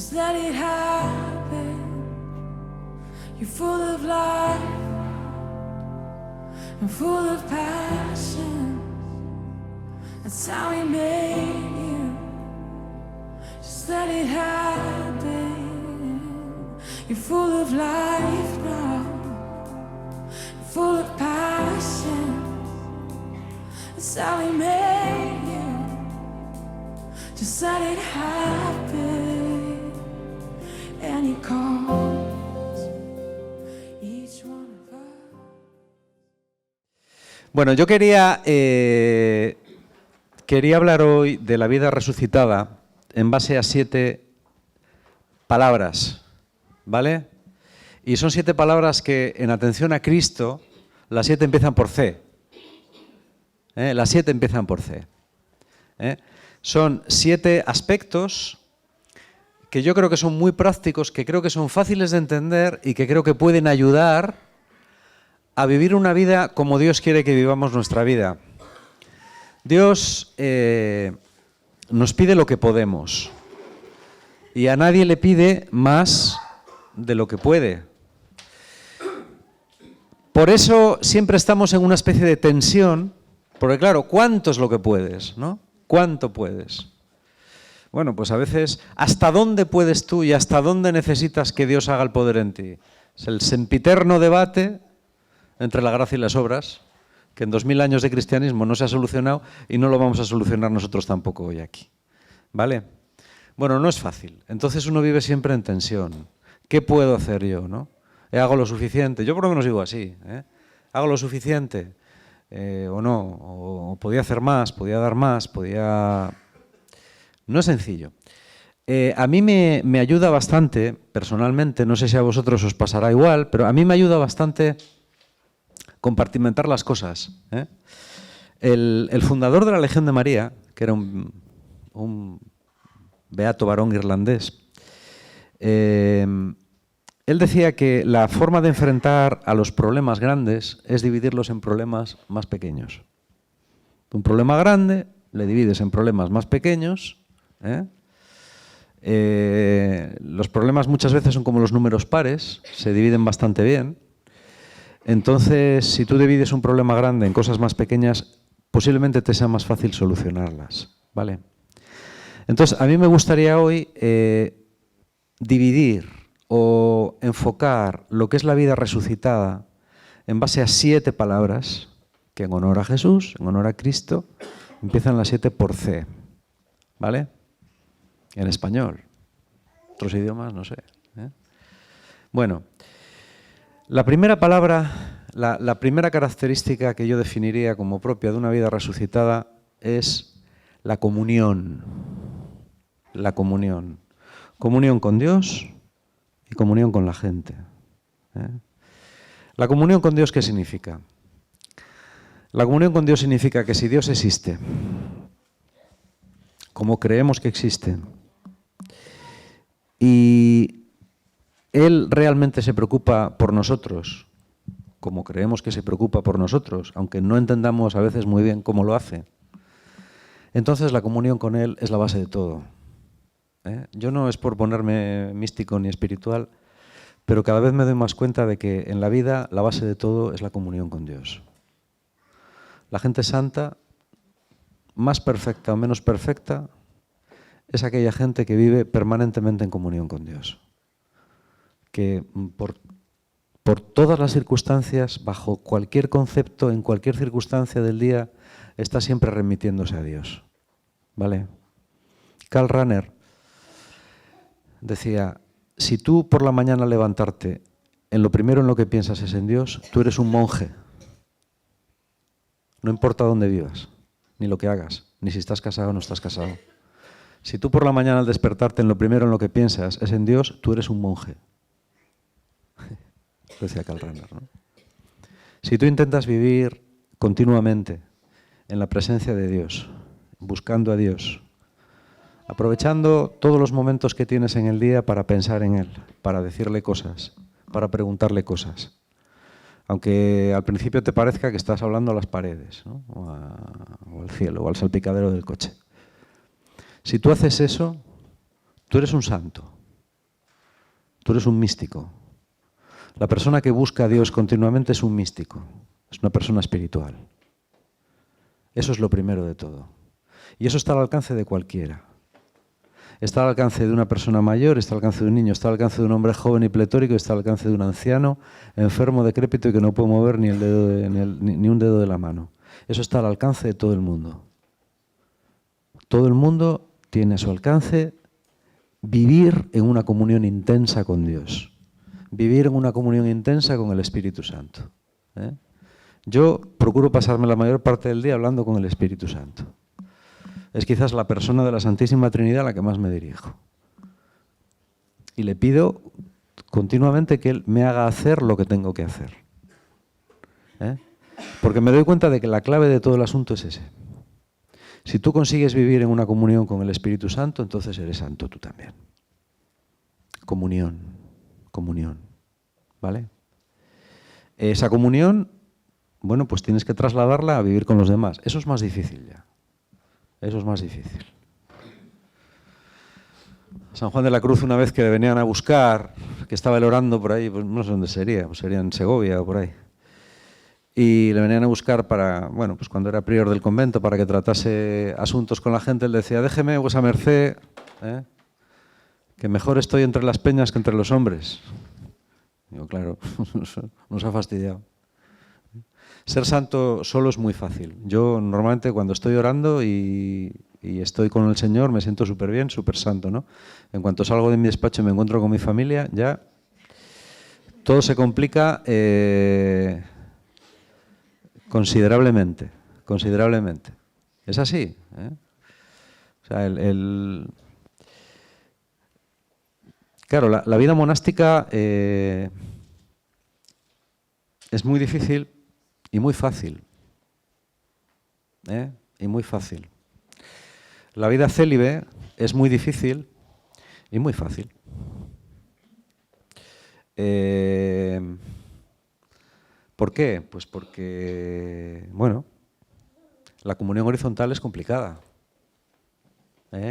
Just let it happen. You're full of life and full of passion. That's how He made you. Just let it happen. You're full of life now, full of passion. That's how He made you. Just let it happen. And He calls each one of us. Bueno, yo quería hablar hoy de la vida resucitada en base a 7 palabras, ¿vale? Y son 7 palabras que, en atención a Cristo, las 7 empiezan por C. Las 7 empiezan por C. Son 7 aspectos que yo creo que son muy prácticos, que creo que son fáciles de entender y que creo que pueden ayudar a vivir una vida como Dios quiere que vivamos nuestra vida. Dios nos pide lo que podemos y a nadie le pide más de lo que puede. Por eso siempre estamos en una especie de tensión, porque claro, ¿cuánto es lo que puedes, no? ¿Cuánto puedes? Bueno, pues a veces, ¿hasta dónde puedes tú y hasta dónde necesitas que Dios haga el poder en ti? Es el sempiterno debate entre la gracia y las obras, que en 2000 años de cristianismo no se ha solucionado y no lo vamos a solucionar nosotros tampoco hoy aquí. ¿Vale? Bueno, no es fácil. Entonces uno vive siempre en tensión. ¿Qué puedo hacer yo, no? ¿Hago lo suficiente? Yo por lo menos digo así. ¿Hago lo suficiente? ¿O no? ¿O podía hacer más? ¿Podía dar más? ¿Podía...? No es sencillo. A mí me ayuda bastante, personalmente, no sé si a vosotros os pasará igual, pero a mí me ayuda bastante compartimentar las cosas. El fundador de la Legión de María, que era un beato varón irlandés, él decía que la forma de enfrentar a los problemas grandes es dividirlos en problemas más pequeños. Un problema grande le divides en problemas más pequeños. Los problemas muchas veces son como los números pares, se dividen bastante bien. Entonces, si tú divides un problema grande en cosas más pequeñas, posiblemente te sea más fácil solucionarlas, ¿vale? Entonces, a mí me gustaría hoy dividir o enfocar lo que es la vida resucitada en base a 7 palabras que en honor a Jesús, en honor a Cristo, empiezan las 7 por C, ¿vale? En español. Otros idiomas, no sé. Bueno, la primera palabra, la primera característica que yo definiría como propia de una vida resucitada es la comunión. La comunión. Comunión con Dios y comunión con la gente. La comunión con Dios, ¿qué significa? La comunión con Dios significa que si Dios existe, como creemos que existe, y Él realmente se preocupa por nosotros, como creemos que se preocupa por nosotros, aunque no entendamos a veces muy bien cómo lo hace, entonces la comunión con Él es la base de todo. Yo no es por ponerme místico ni espiritual, pero cada vez me doy más cuenta de que en la vida la base de todo es la comunión con Dios. La gente santa, más perfecta o menos perfecta, es aquella gente que vive permanentemente en comunión con Dios. Que por todas las circunstancias, bajo cualquier concepto, en cualquier circunstancia del día, está siempre remitiéndose a Dios. ¿Vale? Karl Rahner decía, si tú por la mañana levantarte, en lo primero en lo que piensas es en Dios, tú eres un monje. No importa dónde vivas, ni lo que hagas, ni si estás casado o no estás casado. Si tú por la mañana al despertarte en lo primero en lo que piensas es en Dios, tú eres un monje. Lo decía Karl Rahner, ¿no? Si tú intentas vivir continuamente en la presencia de Dios, buscando a Dios, aprovechando todos los momentos que tienes en el día para pensar en Él, para decirle cosas, para preguntarle cosas, aunque al principio te parezca que estás hablando a las paredes, ¿no? o al cielo, o al salpicadero del coche. Si tú haces eso, tú eres un santo. tú eres un místico. La persona que busca a Dios continuamente es un místico, es una persona espiritual. Eso es lo primero de todo. Y eso está al alcance de cualquiera. Está al alcance de una persona mayor, está al alcance de un niño, está al alcance de un hombre joven y pletórico, está al alcance de un anciano, enfermo, decrépito y que no puede mover ni un dedo de la mano. Eso está al alcance de todo el mundo. Todo el mundo tiene a su alcance vivir en una comunión intensa con Dios. Vivir en una comunión intensa con el Espíritu Santo. Yo procuro pasarme la mayor parte del día hablando con el Espíritu Santo. Es quizás la persona de la Santísima Trinidad a la que más me dirijo. Y le pido continuamente que Él me haga hacer lo que tengo que hacer. Porque me doy cuenta de que la clave de todo el asunto es ese. Si tú consigues vivir en una comunión con el Espíritu Santo, entonces eres santo tú también. Comunión, comunión, ¿vale? Esa comunión, bueno, pues tienes que trasladarla a vivir con los demás. Eso es más difícil ya. Eso es más difícil. San Juan de la Cruz, una vez que le venían a buscar, que estaba él orando por ahí, pues no sé dónde sería, pues sería en Segovia o por ahí. Y le venían a buscar para, bueno, pues cuando era prior del convento, para que tratase asuntos con la gente, él decía, déjeme vuesa merced, que mejor estoy entre las peñas que entre los hombres. Digo, claro, nos ha fastidiado. Ser santo solo es muy fácil. Yo normalmente cuando estoy orando y estoy con el Señor me siento súper bien, súper santo, ¿no? En cuanto salgo de mi despacho y me encuentro con mi familia, ya todo se complica considerablemente, considerablemente. Es así. O sea, claro, la vida monástica es muy difícil y muy fácil. Y muy fácil. La vida célibe es muy difícil y muy fácil. ¿Por qué? Pues porque, bueno, la comunión horizontal es complicada.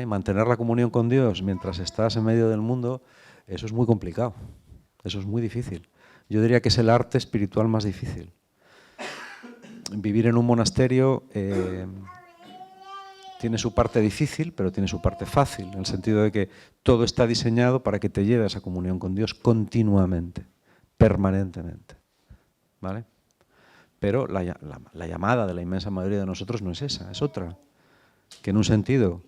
Mantener la comunión con Dios mientras estás en medio del mundo, eso es muy complicado. Eso es muy difícil. Yo diría que es el arte espiritual más difícil. Vivir en un monasterio tiene su parte difícil, pero tiene su parte fácil, en el sentido de que todo está diseñado para que te lleve a esa comunión con Dios continuamente, permanentemente. ¿Vale? Pero la llamada de la inmensa mayoría de nosotros no es esa, es otra. Que en un sentido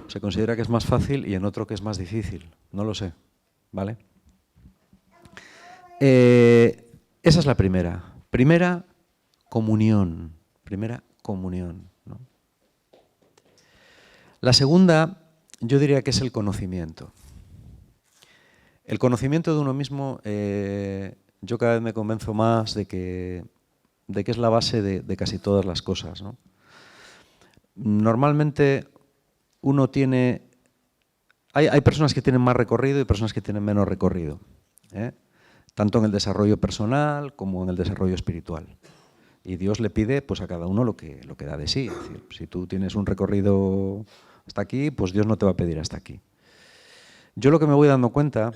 se considera que es más fácil y en otro que es más difícil. No lo sé. ¿Vale? Esa es la primera. Primera comunión, ¿no? La segunda, yo diría que es el conocimiento. El conocimiento de uno mismo, yo cada vez me convenzo más de que es la base de casi todas las cosas, ¿no? Normalmente uno tiene... Hay personas que tienen más recorrido y personas que tienen menos recorrido, tanto en el desarrollo personal como en el desarrollo espiritual. Y Dios le pide pues, a cada uno lo que da de sí. Es decir, si tú tienes un recorrido hasta aquí, pues Dios no te va a pedir hasta aquí. Yo lo que me voy dando cuenta,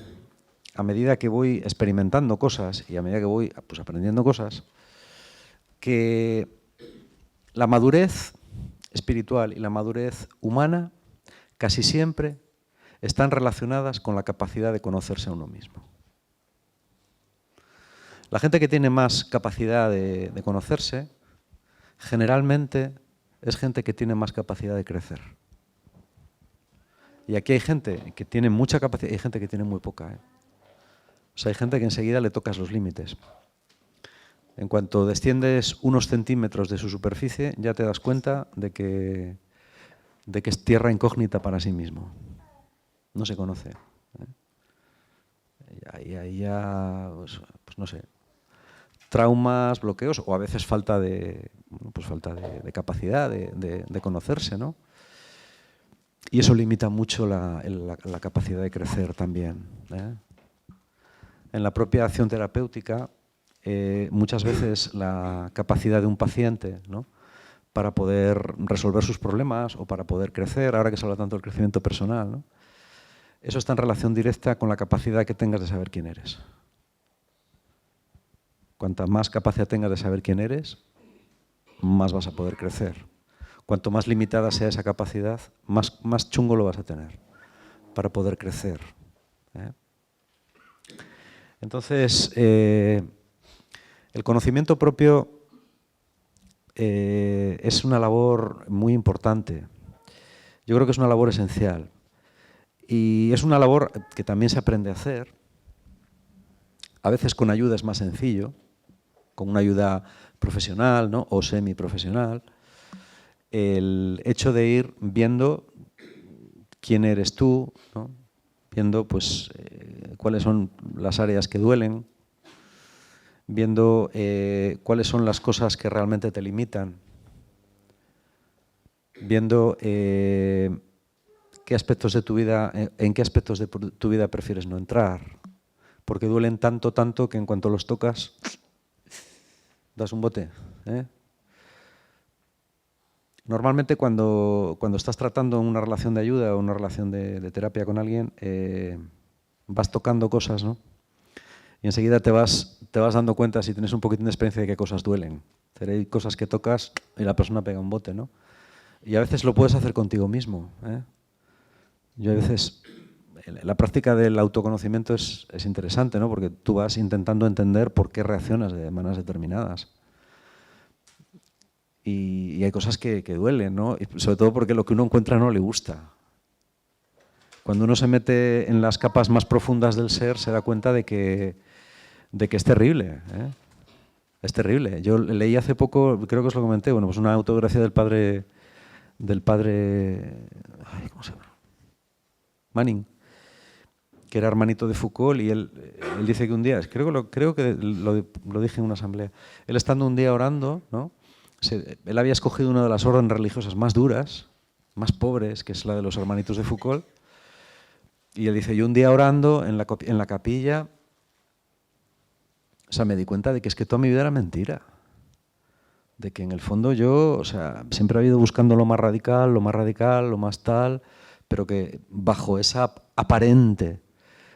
a medida que voy experimentando cosas y a medida que voy pues, aprendiendo cosas, que la madurez espiritual y la madurez humana casi siempre están relacionadas con la capacidad de conocerse a uno mismo. La gente que tiene más capacidad de conocerse, generalmente es gente que tiene más capacidad de crecer. Y aquí hay gente que tiene mucha capacidad y hay gente que tiene muy poca. O sea, hay gente que enseguida le tocas los límites. En cuanto desciendes unos centímetros de su superficie, ya te das cuenta de que es tierra incógnita para sí mismo. No se conoce. Y ahí ya, pues no sé, traumas, bloqueos o a veces falta de capacidad de conocerse, ¿no? Y eso limita mucho la capacidad de crecer también. En la propia acción terapéutica, muchas veces la capacidad de un paciente, ¿no?, para poder resolver sus problemas o para poder crecer, ahora que se habla tanto del crecimiento personal, ¿no?, eso está en relación directa con la capacidad que tengas de saber quién eres. Cuanta más capacidad tengas de saber quién eres, más vas a poder crecer. Cuanto más limitada sea esa capacidad, más chungo lo vas a tener para poder crecer. Entonces, el conocimiento propio es una labor muy importante. Yo creo que es una labor esencial. Y es una labor que también se aprende a hacer. A veces con ayuda es más sencillo, con una ayuda profesional, ¿no? O semiprofesional. El hecho de ir viendo quién eres tú, ¿no? Viendo pues, cuáles son las áreas que duelen, viendo cuáles son las cosas que realmente te limitan, viendo qué aspectos de tu vida, en qué aspectos de tu vida prefieres no entrar, porque duelen tanto que en cuanto los tocas, das un bote. Normalmente cuando estás tratando una relación de ayuda o una relación de terapia con alguien, vas tocando cosas, ¿no? Y enseguida te vas dando cuenta, si tienes un poquitín de experiencia, de qué cosas duelen. Hay cosas que tocas y la persona pega un bote, ¿no? Y a veces lo puedes hacer contigo mismo. Yo a veces, la práctica del autoconocimiento es interesante, ¿no? Porque tú vas intentando entender por qué reaccionas de maneras determinadas. Y hay cosas que duelen, ¿no? Y sobre todo porque lo que uno encuentra no le gusta. Cuando uno se mete en las capas más profundas del ser, se da cuenta de que es terrible. Es terrible. Yo leí hace poco, creo que os lo comenté, bueno, pues una autobiografía del padre, ¿cómo se llama? Manning, que era hermanito de Foucault, y él dice que un día, creo que lo dije en una asamblea, él estando un día orando, ¿no? Él había escogido una de las órdenes religiosas más duras, más pobres, que es la de los hermanitos de Foucault, y él dice, yo un día orando en la capilla, o sea, me di cuenta de que es que toda mi vida era mentira. De que en el fondo yo, o sea, siempre he ido buscando lo más radical, lo más tal, pero que bajo esa aparente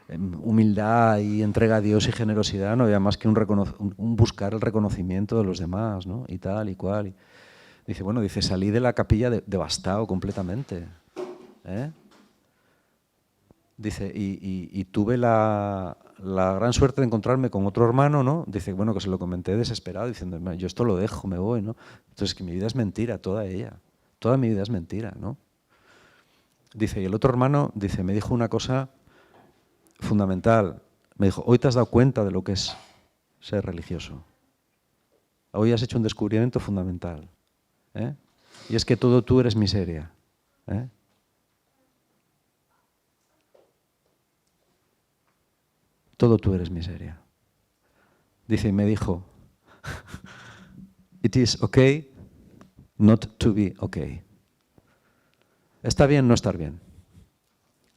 humildad y entrega a Dios y generosidad no había más que un buscar el reconocimiento de los demás, ¿no? Y tal y cual. Y dice, salí de la capilla devastado completamente. Dice, y tuve la gran suerte de encontrarme con otro hermano, ¿no? Dice, bueno, que se lo comenté desesperado, diciendo, yo esto lo dejo, me voy, ¿no? Entonces, que mi vida es mentira, toda ella. Toda mi vida es mentira, ¿no? Dice, y el otro hermano, dice, me dijo una cosa fundamental. Me dijo, hoy te has dado cuenta de lo que es ser religioso. Hoy has hecho un descubrimiento fundamental. Y es que todo tú eres miseria. Todo tú eres miseria. Dice, y me dijo, it is okay not to be okay. Está bien no estar bien.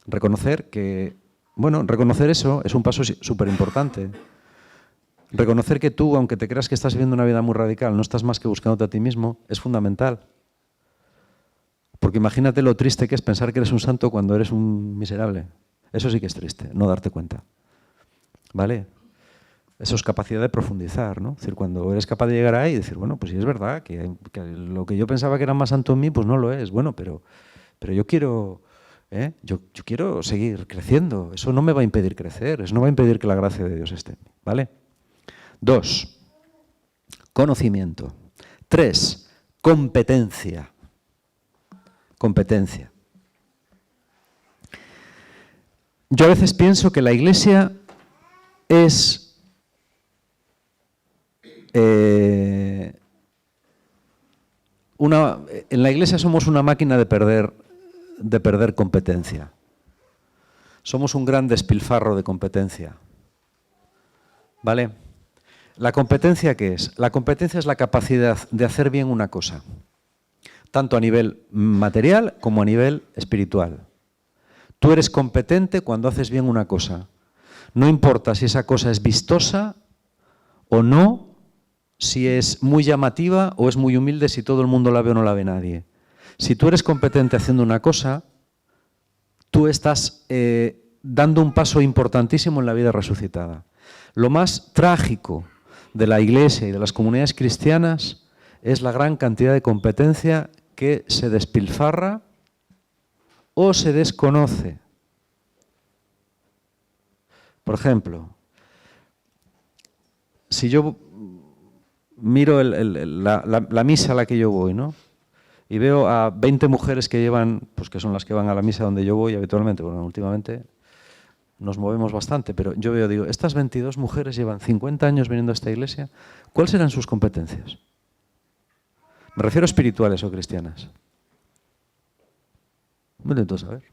Reconocer eso es un paso súper importante. Reconocer que tú, aunque te creas que estás viviendo una vida muy radical, no estás más que buscándote a ti mismo, es fundamental. Porque imagínate lo triste que es pensar que eres un santo cuando eres un miserable. Eso sí que es triste, no darte cuenta. ¿Vale? Eso es capacidad de profundizar, ¿no? Es decir, cuando eres capaz de llegar ahí y decir, bueno, pues sí es verdad, que lo que yo pensaba que era más santo en mí, pues no lo es. Bueno, pero yo quiero... Yo quiero seguir creciendo. Eso no me va a impedir crecer. Eso no va a impedir que la gracia de Dios esté en mí. ¿Vale? 2. Conocimiento. 3. Competencia. Competencia. Yo a veces pienso que la Iglesia es en la Iglesia somos una máquina de perder competencia. Somos un gran despilfarro de competencia. ¿Vale? ¿La competencia qué es? La competencia es la capacidad de hacer bien una cosa, tanto a nivel material como a nivel espiritual. Tú eres competente cuando haces bien una cosa. No importa si esa cosa es vistosa o no, si es muy llamativa o es muy humilde, si todo el mundo la ve o no la ve nadie. Si tú eres competente haciendo una cosa, tú estás dando un paso importantísimo en la vida resucitada. Lo más trágico de la Iglesia y de las comunidades cristianas es la gran cantidad de competencia que se despilfarra o se desconoce. Por ejemplo, si yo miro la misa a la que yo voy, ¿no? Y veo a 20 mujeres que llevan, pues que son las que van a la misa donde yo voy habitualmente, bueno, últimamente nos movemos bastante, pero yo digo, estas 22 mujeres llevan 50 años viniendo a esta iglesia, ¿cuáles serán sus competencias? Me refiero a espirituales o cristianas. Me intento saber.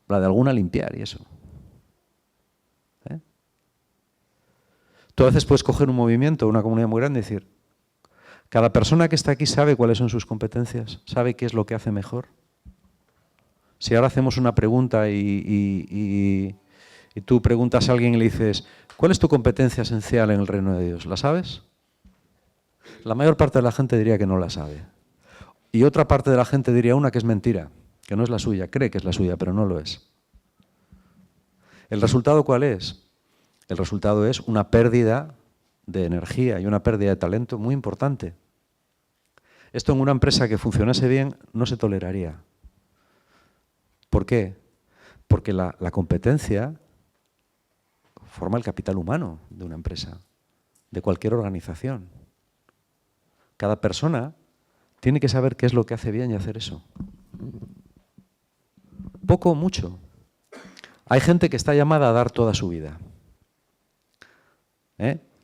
La de alguna limpiar y eso. Tú a veces puedes coger un movimiento, una comunidad muy grande y decir, cada persona que está aquí sabe cuáles son sus competencias, sabe qué es lo que hace mejor. Si ahora hacemos una pregunta y tú preguntas a alguien y le dices, ¿cuál es tu competencia esencial en el reino de Dios? ¿La sabes? La mayor parte de la gente diría que no la sabe. Y otra parte de la gente diría una que es mentira, que no es la suya, cree que es la suya, pero no lo es. ¿El resultado cuál es? El resultado es una pérdida de energía y una pérdida de talento muy importante. Esto en una empresa que funcionase bien no se toleraría. ¿Por qué? Porque la competencia forma el capital humano de una empresa, de cualquier organización. Cada persona tiene que saber qué es lo que hace bien y hacer eso. Poco o mucho. Hay gente que está llamada a dar toda su vida.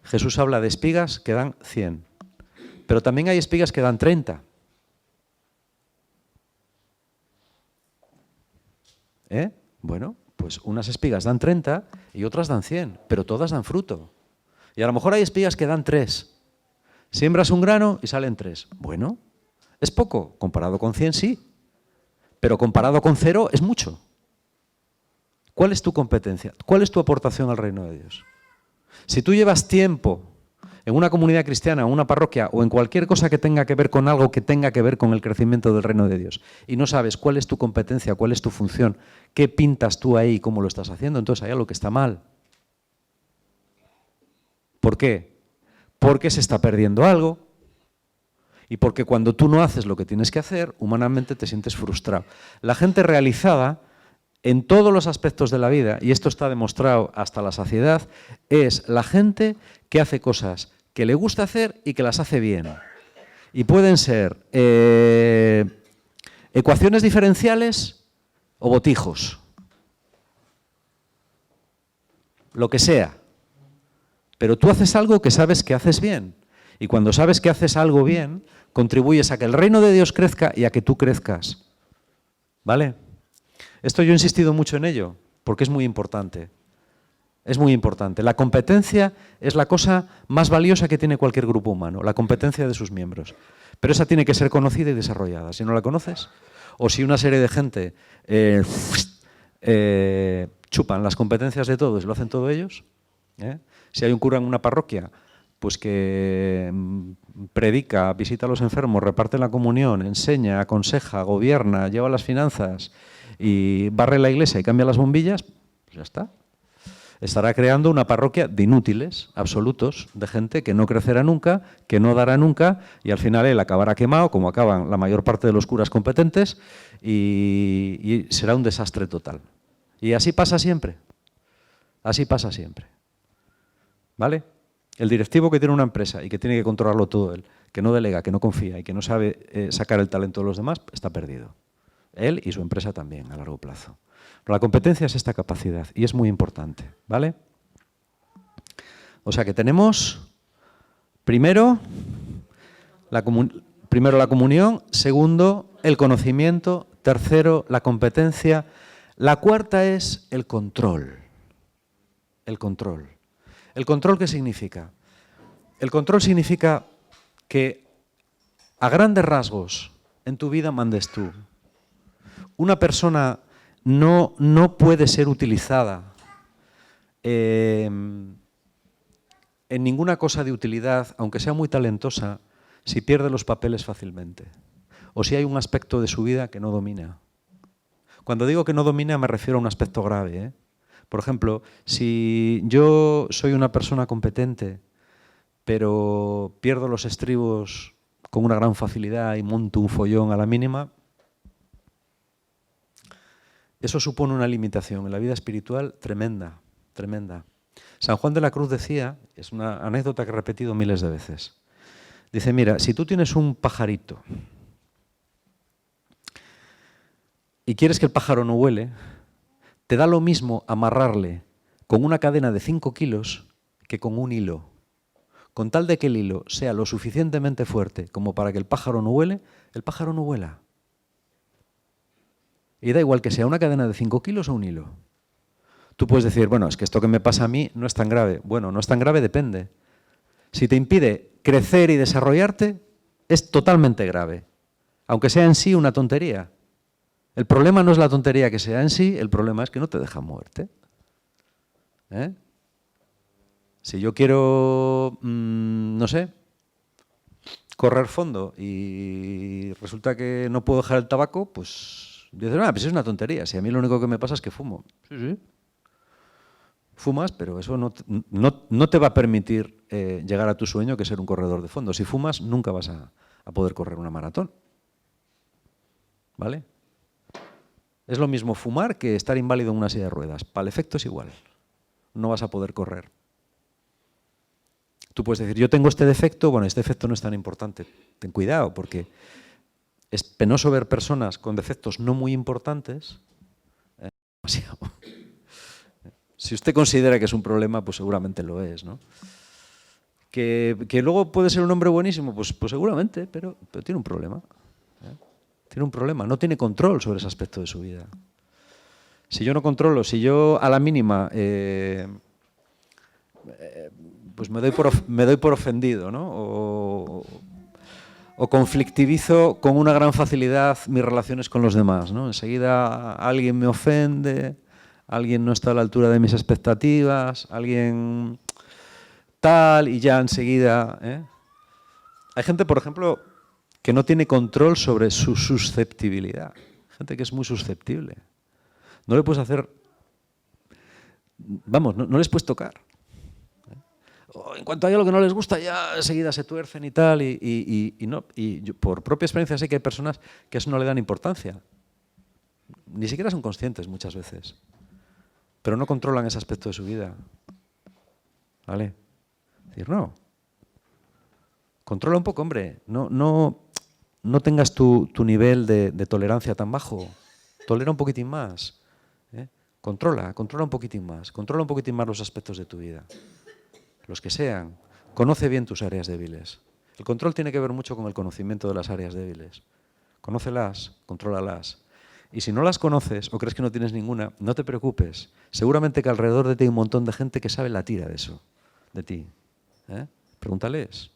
Jesús habla de espigas que dan 100, pero también hay espigas que dan 30. Bueno, pues unas espigas dan 30 y otras dan 100, pero todas dan fruto. Y a lo mejor hay espigas que dan 3. Siembras un grano y salen 3. Bueno, es poco, comparado con 100 sí, pero comparado con 0 es mucho. ¿Cuál es tu competencia? ¿Cuál es tu aportación al reino de Dios? Si tú llevas tiempo en una comunidad cristiana, en una parroquia o en cualquier cosa que tenga que ver con algo que tenga que ver con el crecimiento del reino de Dios y no sabes cuál es tu competencia, cuál es tu función, qué pintas tú ahí y cómo lo estás haciendo, entonces hay algo que está mal. ¿Por qué? Porque se está perdiendo algo y porque cuando tú no haces lo que tienes que hacer, humanamente te sientes frustrado. La gente realizada en todos los aspectos de la vida, y esto está demostrado hasta la saciedad, es la gente que hace cosas que le gusta hacer y que las hace bien. Y pueden ser ecuaciones diferenciales o botijos. Lo que sea. Pero tú haces algo que sabes que haces bien. Y cuando sabes que haces algo bien, contribuyes a que el reino de Dios crezca y a que tú crezcas. ¿Vale? Esto yo he insistido mucho en ello, porque es muy importante. Es muy importante. La competencia es la cosa más valiosa que tiene cualquier grupo humano, la competencia de sus miembros. Pero esa tiene que ser conocida y desarrollada. Si no la conoces, o si una serie de gente chupan las competencias de todos y lo hacen todos ellos, si hay un cura en una parroquia, pues que predica, visita a los enfermos, reparte la comunión, enseña, aconseja, gobierna, lleva las finanzas y barre la iglesia y cambia las bombillas, pues ya está. Estará creando una parroquia de inútiles absolutos, de gente que no crecerá nunca, que no dará nunca y al final él acabará quemado, como acaban la mayor parte de los curas competentes, y será un desastre total. Y así pasa siempre. Así pasa siempre. ¿Vale? El directivo que tiene una empresa y que tiene que controlarlo todo él, que no delega, que no confía y que no sabe sacar el talento de los demás, está perdido. Él y su empresa también, a largo plazo. Pero la competencia es esta capacidad y es muy importante, ¿vale? O sea que tenemos, primero la comunión, segundo, el conocimiento, tercero, la competencia, la cuarta es el control. El control. ¿El control qué significa? El control significa que a grandes rasgos en tu vida mandes tú. Una persona no puede ser utilizada en ninguna cosa de utilidad, aunque sea muy talentosa, si pierde los papeles fácilmente o si hay un aspecto de su vida que no domina. Cuando digo que no domina me refiero a un aspecto grave, ¿eh? Por ejemplo, si yo soy una persona competente, pero pierdo los estribos con una gran facilidad y monto un follón a la mínima, eso supone una limitación en la vida espiritual tremenda, tremenda. San Juan de la Cruz decía, es una anécdota que he repetido miles de veces, dice, mira, si tú tienes un pajarito y quieres que el pájaro no vuele, te da lo mismo amarrarle con una cadena de 5 kilos que con un hilo. Con tal de que el hilo sea lo suficientemente fuerte como para que el pájaro no vuele, el pájaro no vuela. Y da igual que sea una cadena de 5 kilos o un hilo. Tú puedes decir, bueno, es que esto que me pasa a mí no es tan grave. Bueno, no es tan grave, depende. Si te impide crecer y desarrollarte, es totalmente grave. Aunque sea en sí una tontería. El problema no es la tontería que sea en sí, el problema es que no te deja moverte. ¿Eh? Si yo quiero, no sé, correr fondo y resulta que no puedo dejar el tabaco, pues dices, pues es una tontería. Si a mí lo único que me pasa es que fumo. Sí, sí. Fumas, pero eso no te va a permitir llegar a tu sueño, que es ser un corredor de fondo. Si fumas, nunca vas a poder correr una maratón. ¿Vale? Es lo mismo fumar que estar inválido en una silla de ruedas. Para el efecto es igual. No vas a poder correr. Tú puedes decir, yo tengo este defecto, bueno, este defecto no es tan importante. Ten cuidado, porque es penoso ver personas con defectos no muy importantes. Demasiado. Si usted considera que es un problema, pues seguramente lo es, ¿no? Que luego puede ser un hombre buenísimo, pues seguramente, pero tiene un problema. Tiene un problema, no tiene control sobre ese aspecto de su vida. Si yo no controlo, si yo a la mínima pues me doy por ofendido, ¿no? O conflictivizo con una gran facilidad mis relaciones con los demás, ¿no? Enseguida alguien me ofende, alguien no está a la altura de mis expectativas, alguien tal, y ya enseguida... Hay gente, por ejemplo, que no tiene control sobre su susceptibilidad. Gente que es muy susceptible. No le puedes hacer... Vamos, no les puedes tocar. En cuanto hay algo que no les gusta, ya enseguida se tuercen y tal. Y yo, por propia experiencia, sé que hay personas que a eso no le dan importancia. Ni siquiera son conscientes muchas veces. Pero no controlan ese aspecto de su vida. ¿Vale? Es decir, no. Controla un poco, hombre. No tengas tu nivel de tolerancia tan bajo. Tolera un poquitín más. Controla un poquitín más. Controla un poquitín más los aspectos de tu vida. Los que sean. Conoce bien tus áreas débiles. El control tiene que ver mucho con el conocimiento de las áreas débiles. Conócelas, contrólalas. Y si no las conoces o crees que no tienes ninguna, no te preocupes. Seguramente que alrededor de ti hay un montón de gente que sabe la tira de eso, de ti. Pregúntales.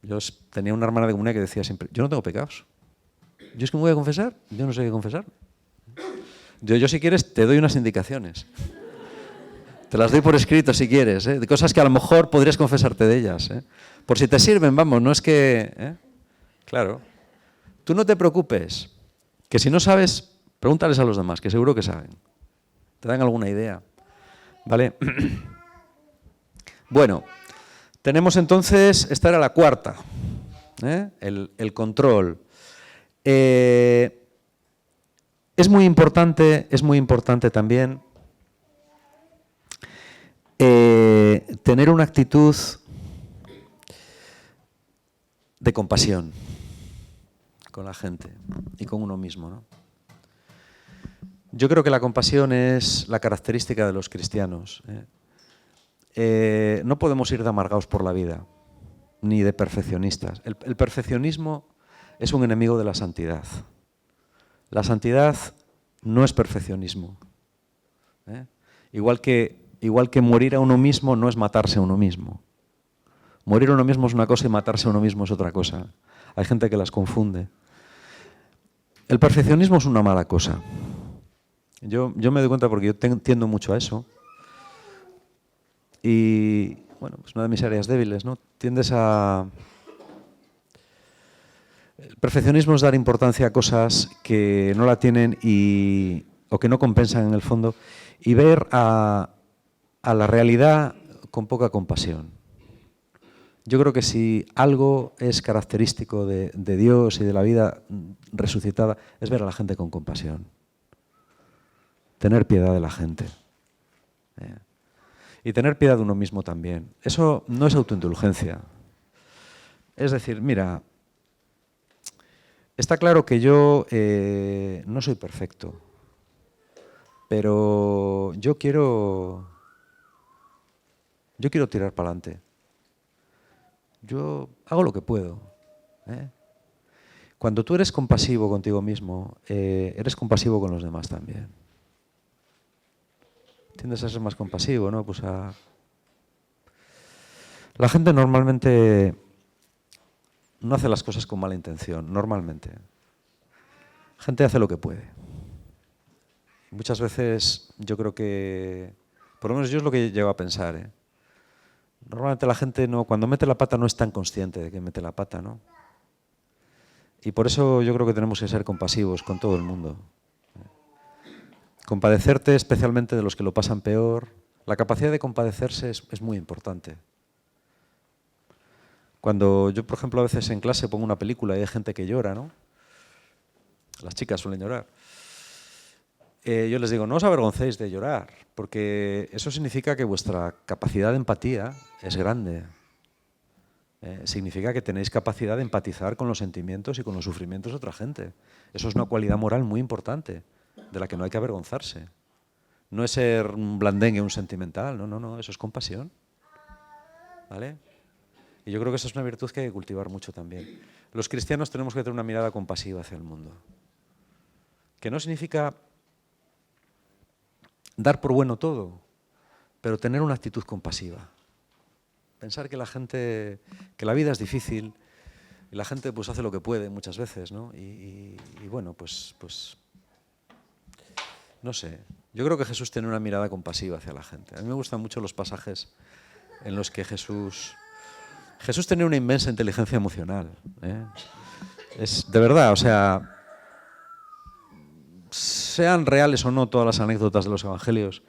Yo tenía una hermana de comunidad que decía siempre, yo no tengo pecados. Yo es que me voy a confesar, yo no sé qué confesar. Yo si quieres te doy unas indicaciones. Te las doy por escrito si quieres, de cosas que a lo mejor podrías confesarte de ellas. Por si te sirven, vamos, no es que... Claro. Tú no te preocupes, que si no sabes, pregúntales a los demás, que seguro que saben. Te dan alguna idea. ¿Vale? Bueno, tenemos entonces, esta era la cuarta, el control. Es muy importante también tener una actitud de compasión con la gente y con uno mismo, ¿no? Yo creo que la compasión es la característica de los cristianos. No podemos ir de amargados por la vida, ni de perfeccionistas. El perfeccionismo es un enemigo de la santidad. La santidad no es perfeccionismo. Igual que morir a uno mismo no es matarse a uno mismo. Morir a uno mismo es una cosa y matarse a uno mismo es otra cosa. Hay gente que las confunde. El perfeccionismo es una mala cosa. Yo me doy cuenta porque yo tiendo mucho a eso. Y, bueno, es una de mis áreas débiles, ¿no? Tiendes a El perfeccionismo es dar importancia a cosas que no la tienen o que no compensan en el fondo y ver a la realidad con poca compasión. Yo creo que si algo es característico de Dios y de la vida resucitada es ver a la gente con compasión, tener piedad de la gente. Y tener piedad de uno mismo también. Eso no es autoindulgencia. Es decir, mira, está claro que yo no soy perfecto, pero yo quiero tirar para adelante. Yo hago lo que puedo. Cuando tú eres compasivo contigo mismo, eres compasivo con los demás también. Tiendes a ser más compasivo, ¿no? Pues la gente normalmente no hace las cosas con mala intención, normalmente. La gente hace lo que puede. Muchas veces yo creo que, por lo menos yo es lo que llego a pensar, Normalmente la gente cuando mete la pata no es tan consciente de que mete la pata, ¿no? Y por eso yo creo que tenemos que ser compasivos con todo el mundo. Compadecerte especialmente de los que lo pasan peor. La capacidad de compadecerse es muy importante. Cuando yo, por ejemplo, a veces en clase pongo una película y hay gente que llora, ¿no? Las chicas suelen llorar. Yo les digo, no os avergoncéis de llorar, porque eso significa que vuestra capacidad de empatía es grande. Significa que tenéis capacidad de empatizar con los sentimientos y con los sufrimientos de otra gente. Eso es una cualidad moral muy importante, de la que no hay que avergonzarse. No es ser un blandengue, un sentimental, no, eso es compasión. ¿Vale? Y yo creo que esa es una virtud que hay que cultivar mucho también. Los cristianos tenemos que tener una mirada compasiva hacia el mundo. Que no significa dar por bueno todo, pero tener una actitud compasiva. Pensar que que la vida es difícil y la gente pues hace lo que puede muchas veces, ¿no? Y bueno, pues no sé. Yo creo que Jesús tiene una mirada compasiva hacia la gente. A mí me gustan mucho los pasajes en los que Jesús tenía una inmensa inteligencia emocional. Es de verdad, o sea, sean reales o no todas las anécdotas de los evangelios,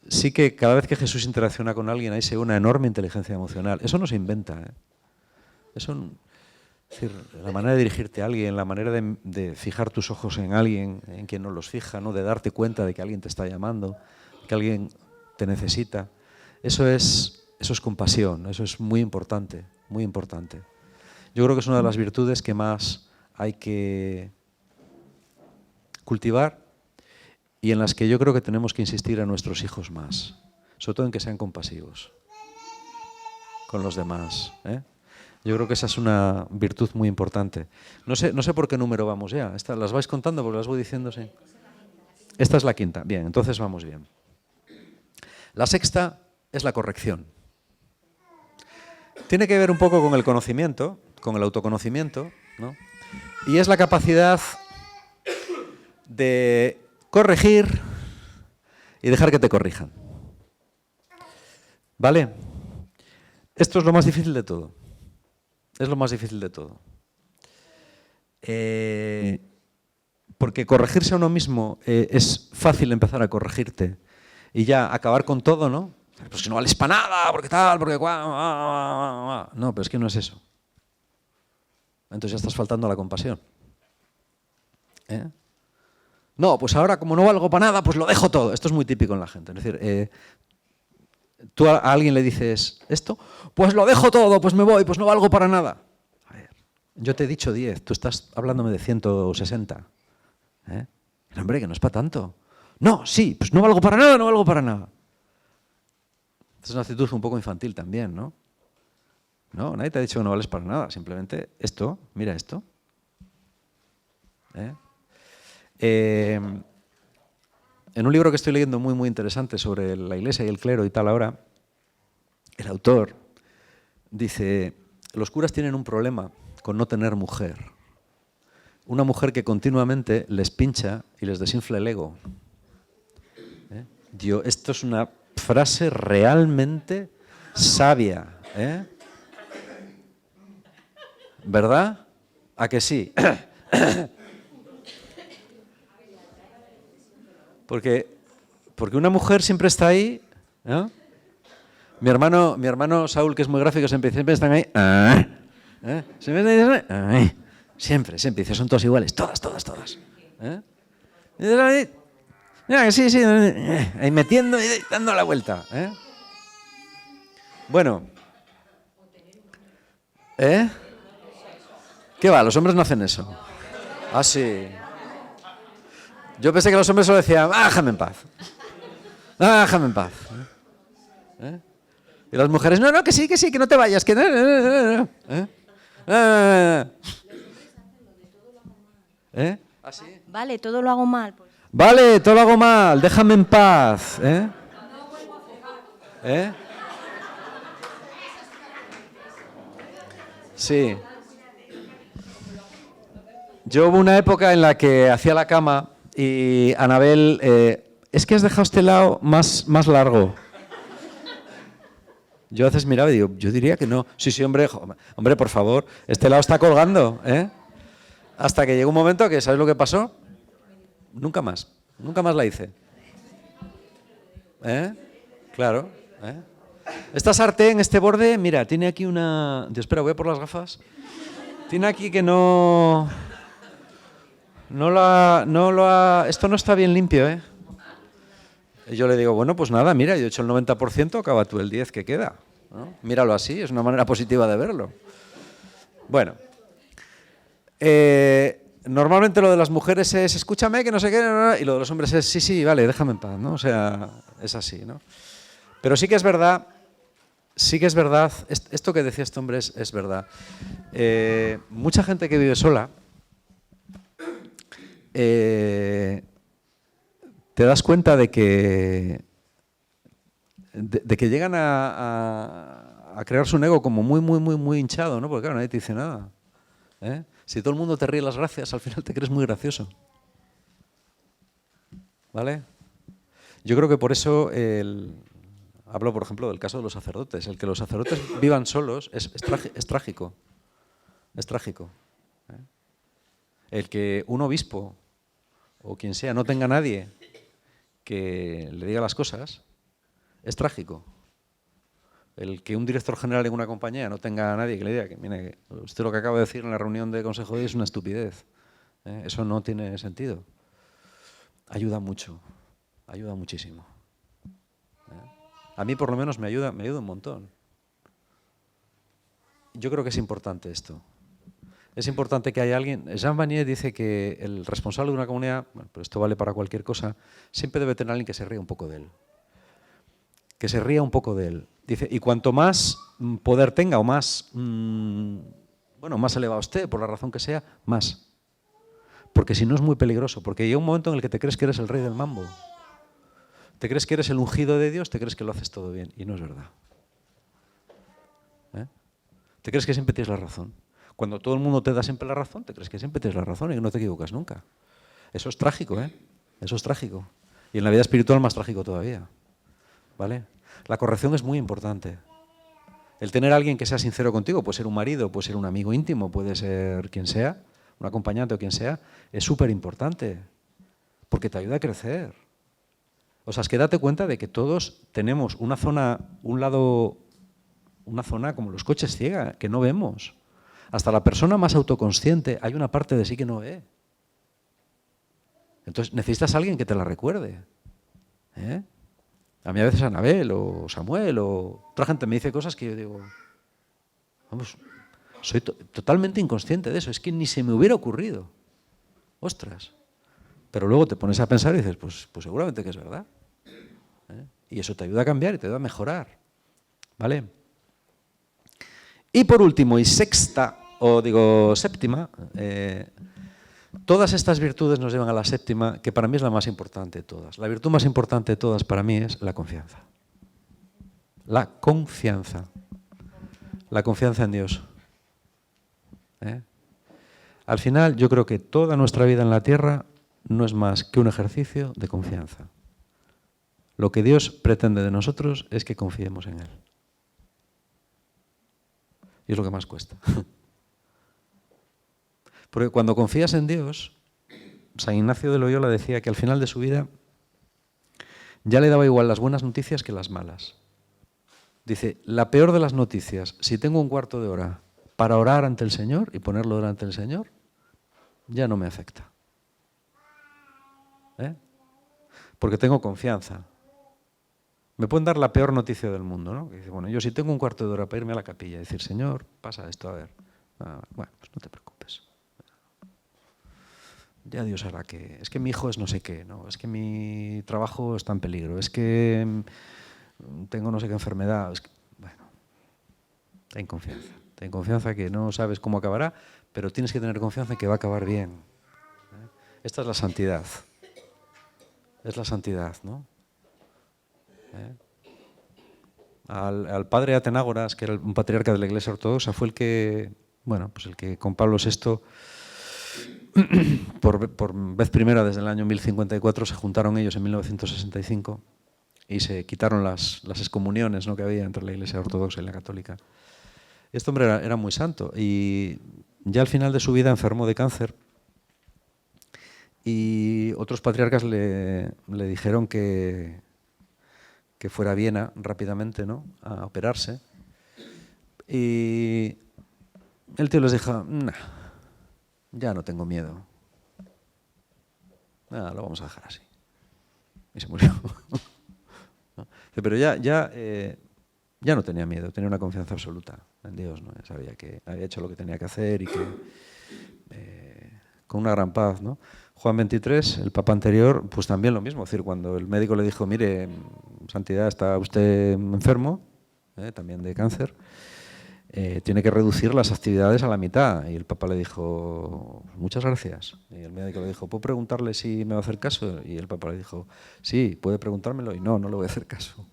sí que cada vez que Jesús interacciona con alguien ahí se ve una enorme inteligencia emocional. Eso no se inventa. Es decir, la manera de dirigirte a alguien, la manera de fijar tus ojos en alguien, en quien no los fija, ¿no? De darte cuenta de que alguien te está llamando, que alguien te necesita. Eso es compasión, eso es muy importante, muy importante. Yo creo que es una de las virtudes que más hay que cultivar y en las que yo creo que tenemos que insistir a nuestros hijos más, sobre todo en que sean compasivos con los demás. Yo creo que esa es una virtud muy importante. No sé por qué número vamos ya. ¿Las vais contando porque las voy diciendo? Sí. Esta es la quinta. Bien, entonces vamos bien. La sexta es la corrección. Tiene que ver un poco con el conocimiento, con el autoconocimiento, ¿no? Y es la capacidad de corregir y dejar que te corrijan. ¿Vale? Esto es lo más difícil de todo. Es lo más difícil de todo. Porque corregirse a uno mismo es fácil empezar a corregirte y ya acabar con todo, ¿no? Pues que no vales para nada, porque tal, porque cual. No, pero es que no es eso. Entonces ya estás faltando a la compasión. No, pues ahora como no valgo para nada, pues lo dejo todo. Esto es muy típico en la gente. Es decir, tú a alguien le dices esto, pues lo dejo todo, pues me voy, pues no valgo para nada. A ver, yo te he dicho 10, tú estás hablándome de 160. Hombre, que no es para tanto. No, sí, pues no valgo para nada, no valgo para nada. Esta es una actitud un poco infantil también, ¿no? No, nadie te ha dicho que no vales para nada, simplemente esto, mira esto. En un libro que estoy leyendo muy, muy interesante sobre la Iglesia y el clero y tal ahora, el autor dice, los curas tienen un problema con no tener mujer. Una mujer que continuamente les pincha y les desinfla el ego. Esto es una frase realmente sabia. ¿Verdad? ¿A que sí? Porque una mujer siempre está ahí, ¿no? Mi hermano Saúl, que es muy gráfico, siempre están ahí. Siempre dice, son todas iguales, todas. Mira que sí, ahí metiendo y dando la vuelta. Bueno. ¿Qué va? Los hombres no hacen eso. Ah, sí. Yo pensé que los hombres solo decían, déjame en paz. Déjame en paz. Y las mujeres, no, que sí, que no te vayas, que no. ¿Ah, sí? Vale, todo lo hago mal. Pues. Vale, todo lo hago mal, déjame en paz. Sí. Yo hubo una época en la que hacía la cama y Anabel, es que has dejado este lado más largo. Yo a veces miraba y digo, yo diría que no. Sí, hombre, hombre, por favor, este lado está colgando, Hasta que llegó un momento que, ¿sabes lo que pasó? Nunca más la hice. Claro. Esta sartén, este borde, mira, tiene aquí una... Espera, voy a por las gafas. Tiene aquí que no lo ha... Esto no está bien limpio, Y yo le digo, bueno, pues nada, mira, yo he hecho el 90%, acaba tú el 10% que queda, ¿no? Míralo así, es una manera positiva de verlo. Bueno. Normalmente lo de las mujeres es, escúchame, que no sé qué, y lo de los hombres es, sí, vale, déjame en paz, ¿no? O sea, es así, ¿no? Pero sí que es verdad, esto que decía este hombre es verdad. Mucha gente que vive sola, te das cuenta de que llegan a crearse un ego como muy hinchado, ¿no? Porque claro, nadie te dice nada. Si todo el mundo te ríe las gracias, al final te crees muy gracioso. ¿Vale? Yo creo que por eso hablo, por ejemplo, del caso de los sacerdotes. El que los sacerdotes vivan solos es trágico. Es trágico. El que un obispo o quien sea no tenga nadie que le diga las cosas es trágico. El que un director general en una compañía no tenga a nadie que le diga que, mire, usted lo que acaba de decir en la reunión de consejo de hoy es una estupidez. Eso no tiene sentido. Ayuda mucho, ayuda muchísimo. A mí por lo menos me ayuda un montón. Yo creo que es importante esto. Es importante que haya alguien... Jean Vanier dice que el responsable de una comunidad, bueno, pero esto vale para cualquier cosa, siempre debe tener alguien que se ría un poco de él. Que se ría un poco de él. Dice, y cuanto más poder tenga o más, más elevado esté, por la razón que sea, más. Porque si no es muy peligroso, porque llega un momento en el que te crees que eres el rey del mambo. Te crees que eres el ungido de Dios, te crees que lo haces todo bien, y no es verdad. Te crees que siempre tienes la razón. Cuando todo el mundo te da siempre la razón, te crees que siempre tienes la razón y que no te equivocas nunca. Eso es trágico, Eso es trágico. Y en la vida espiritual más trágico todavía. ¿Vale? La corrección es muy importante. El tener a alguien que sea sincero contigo, puede ser un marido, puede ser un amigo íntimo, puede ser quien sea, un acompañante o quien sea, es súper importante, porque te ayuda a crecer. O sea, es que date cuenta de que todos tenemos una zona, una zona como los coches ciega, que no vemos. Hasta la persona más autoconsciente, hay una parte de sí que no ve. Entonces necesitas a alguien que te la recuerde. A mí a veces Anabel o Samuel o otra gente me dice cosas que yo digo, vamos, soy totalmente inconsciente de eso, es que ni se me hubiera ocurrido. Ostras. Pero luego te pones a pensar y dices, pues seguramente que es verdad. Y eso te ayuda a cambiar y te ayuda a mejorar. ¿Vale? Y por último, y séptima, todas estas virtudes nos llevan a la séptima, que para mí es la más importante de todas. La virtud más importante de todas para mí es la confianza. La confianza. La confianza en Dios. Al final, yo creo que toda nuestra vida en la tierra no es más que un ejercicio de confianza. Lo que Dios pretende de nosotros es que confiemos en Él. Y es lo que más cuesta. Porque cuando confías en Dios, San Ignacio de Loyola decía que al final de su vida ya le daba igual las buenas noticias que las malas. Dice, la peor de las noticias, si tengo un cuarto de hora para orar ante el Señor y ponerlo delante del Señor, ya no me afecta. Porque tengo confianza. Me pueden dar la peor noticia del mundo, ¿no? Que dice, bueno, yo si tengo un cuarto de hora para irme a la capilla y decir, Señor, pasa esto, a ver. Bueno, pues no te preocupes. Ya Dios hará que... Es que mi hijo es no sé qué, ¿no? Es que mi trabajo está en peligro, es que tengo no sé qué enfermedad. Es que, bueno, ten confianza. Ten confianza que no sabes cómo acabará, pero tienes que tener confianza en que va a acabar bien. Esta es la santidad. Es la santidad, ¿no? Al padre Atenágoras, que era un patriarca de la Iglesia Ortodoxa, fue el que, bueno, pues el que con Pablo VI, por vez primera desde el año 1054, se juntaron ellos en 1965 y se quitaron las excomuniones, ¿no?, que había entre la Iglesia Ortodoxa y la Católica. Este hombre era muy santo y ya al final de su vida enfermó de cáncer y otros patriarcas le dijeron que fuera a Viena rápidamente, ¿no?, a operarse. Y el tío les dijo, nah, ya no tengo miedo. Nada, lo vamos a dejar así. Y se murió. ¿No? Pero ya no tenía miedo, tenía una confianza absoluta en Dios, ¿no? Sabía que había hecho lo que tenía que hacer y que con una gran paz, ¿no? Juan XXIII, el papa anterior, pues también lo mismo. Es decir, cuando el médico le dijo, mire, Santidad, está usted enfermo, también de cáncer, tiene que reducir las actividades a la mitad. Y el papa le dijo, muchas gracias. Y el médico le dijo, ¿puedo preguntarle si me va a hacer caso? Y el papa le dijo, sí, puede preguntármelo. Y no le voy a hacer caso.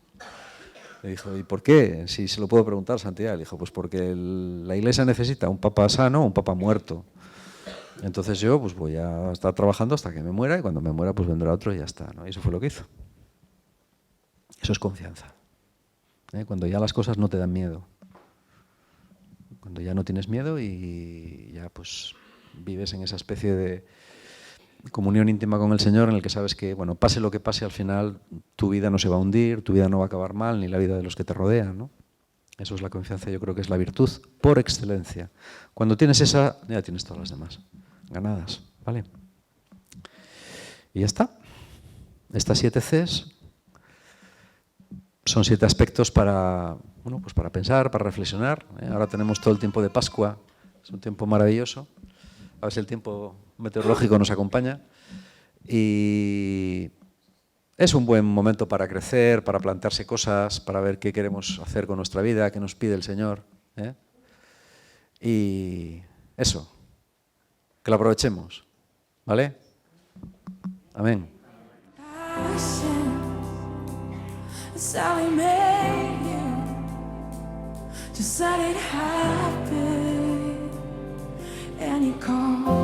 Le dijo, ¿y por qué? Si se lo puedo preguntar, Santidad. Le dijo, pues porque la Iglesia necesita un papa sano o un papa muerto. Entonces yo pues voy a estar trabajando hasta que me muera y cuando me muera pues vendrá otro y ya está, ¿no? Y eso fue lo que hizo. Eso es confianza. Cuando ya las cosas no te dan miedo. Cuando ya no tienes miedo y ya pues vives en esa especie de comunión íntima con el Señor en el que sabes que, bueno, pase lo que pase, al final tu vida no se va a hundir, tu vida no va a acabar mal, ni la vida de los que te rodean, ¿no? Eso es la confianza, yo creo que es la virtud por excelencia. Cuando tienes esa, ya tienes todas las demás ganadas, ¿vale? Y ya está. Estas 7 Cs son 7 aspectos para, bueno, pues para pensar, para reflexionar. Ahora tenemos todo el tiempo de Pascua, es un tiempo maravilloso. A ver si el tiempo meteorológico nos acompaña. Y es un buen momento para crecer, para plantearse cosas, para ver qué queremos hacer con nuestra vida, qué nos pide el Señor. Y eso, que lo aprovechemos, ¿vale? Amén. That's how he made you. Just let it happen. And he called